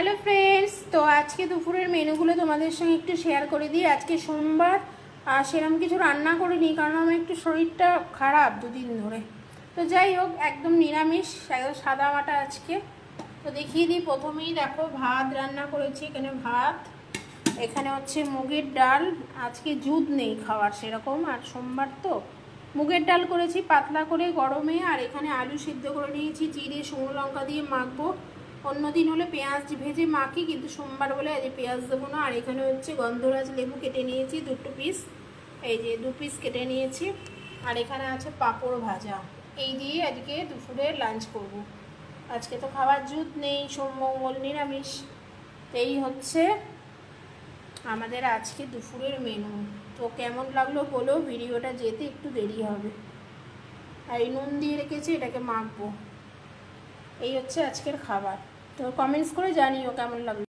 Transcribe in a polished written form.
Hello friends, তো আজকে দুপুরের মেনুগুলো তোমাদের সঙ্গে একটু শেয়ার করে দিই। আজকে সোমবার আর সেরকম কিছু রান্না করিনি, কারণ আমার একটু শরীরটা খারাপ দুদিন ধরে। তো যাই হোক, একদম নিরামিষ, একদম সাদা মাটা আজকে। তো দেখিয়ে দিই, প্রথমেই দেখো ভাত রান্না করেছি। এখানে ভাত, এখানে হচ্ছে মুগের ডাল। আজকে দুধ নেই খাওয়ার সেরকম, আর সোমবার তো মুগের ডাল করেছি পাতলা করে গরমে। আর এখানে আলু সিদ্ধ করে নিয়েছি, জিরে শুকনো লঙ্কা দিয়ে মাখবো। অন্যদিন হলে পেঁয়াজ ভেজে মাখি, কিন্তু সোমবার বলে আজ পেঁয়াজ দেবো না। আর এখানে হচ্ছে গন্ধরাজ লেবু কেটে নিয়েছি 2 পিস, এই যে 2 পিস কেটে নিয়েছি। আর এখানে আছে পাঁপড় ভাজা। এই দিয়ে আজকে দুপুরে লাঞ্চ করব। আজকে তো খাবার জুত নেই, সোম মঙ্গল নিরামিষ। এই হচ্ছে আমাদের আজকে দুপুরের মেনু। তো কেমন লাগলো বলো, ভিডিওটা যেতে একটু দেরি হবে। আর এই নুন দিয়ে রেখেছি, এটাকে মাখবো। এই হচ্ছে আজকের খাবার। তো কমেন্টস করে জানিও কেমন লাগলো।